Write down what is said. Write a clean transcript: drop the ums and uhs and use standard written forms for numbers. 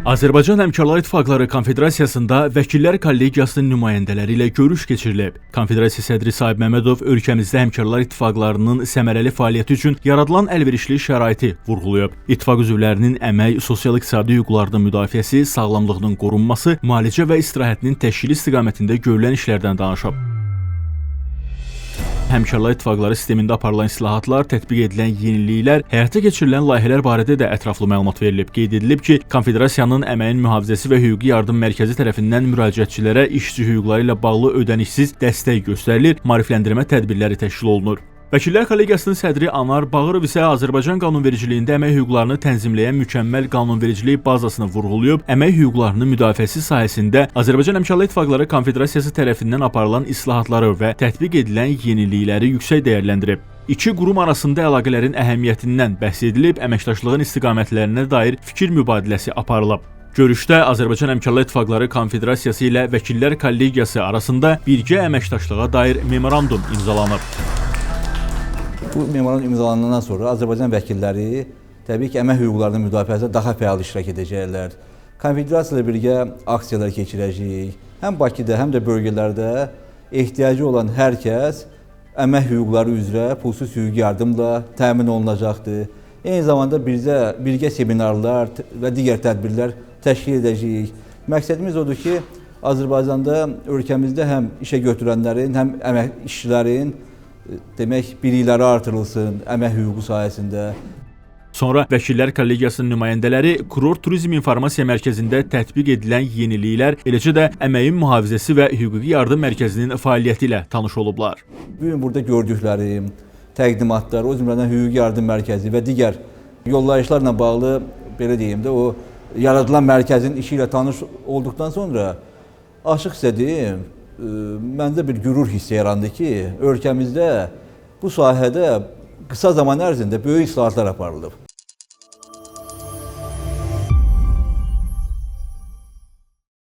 Azərbaycan Həmkarlar İttifaqları Konfederasiyasında Vəkillər Kollegiyasının nümayəndələri ilə görüş keçirilib. Konfederasiya sədri Sahib Məmmədov ölkəmizdə Həmkarlar İttifaqlarının səmərəli fəaliyyəti üçün yaradılan əlverişli şəraiti vurğulayıb. İttifaq üzvlərinin əmək, sosial-iqtisadi hüquqlarının müdafiəsi, sağlamlığının qorunması, müalicə və istirahətinin təşkili istiqamətində görülən işlərdən danışıb. Həmkarlar İttifaqları sistemində aparılan islahatlar, tətbiq edilən yeniliklər, həyata keçirilən layihələr barədə də ətraflı məlumat verilib. Qeyd edilib ki, Konfederasiyanın Əməyin Mühafizəsi və Hüquqi Yardım Mərkəzi tərəfindən müraciətçilərə işçi hüquqları ilə bağlı ödənişsiz dəstək göstərilir, maarifləndirmə tədbirləri təşkil olunur. Vəkillər Kollegiyasının sədri Anar Bağırov isə Azərbaycan qanunvericiliyində əmək hüquqlarını tənzimləyən mükəmməl qanunvericilik bazasını vurğulayıb, əmək hüquqlarının müdafiəsi sahəsində Azərbaycan Həmkarlar İttifaqları Konfederasiyası tərəfindən aparılan islahatları və tətbiq edilən yenilikləri yüksək dəyərləndirib. İki qurum arasında əlaqələrin əhəmiyyətindən bəhs edilib, əməkdaşlığın istiqamətlərinə dair fikir mübadiləsi aparılıb. Görüşdə Azərbaycan Həmkarlar İttifaqları Konfederasiyası ilə Vəkillər Kollegiyası arasında birgə əməkdaşlığa dair memorandum imzalanıb. Bu memorandum imzalanandan sonra Azərbaycan vəkilləri təbii ki, əmək hüquqlarının müdafiəsində daha fəal iştirak edəcəklər. Konfederasiya ilə birgə aksiyalar keçirəcəyik. Həm Bakıda, həm də bölgələrdə ehtiyacı olan hər kəs əmək hüquqları üzrə pulsuz hüquqi yardımla təmin olunacaqdır. Eyni zamanda birgə seminarlar və digər tədbirlər təşkil edəcəyik. Məqsədimiz odur ki, Azərbaycanda, ölkəmizdə həm işə götürənlərin, həm əmək işçilərin demək, bilikləri artırılsın əmək hüququ sayəsində. Sonra Vəkillər Kollegiyasının nümayəndələri Kurort Turizm İnformasiya Mərkəzində tətbiq edilən yeniliklər, eləcə də Əməyin Mühafizəsi və Hüquqi Yardım Mərkəzinin fəaliyyəti ilə tanış olublar. Bugün burada gördüklərim, təqdimatlar, o cümlədən Hüquqi Yardım Mərkəzi və digər yollayışlarla bağlı, belə deyim də, o yaradılan mərkəzin işi ilə tanış olduqdan sonra açıq sizə deyim, məndə bir qürur hissi yarandı ki, ölkəmizdə bu sahədə qısa zaman ərzində böyük islahatlar aparılıb.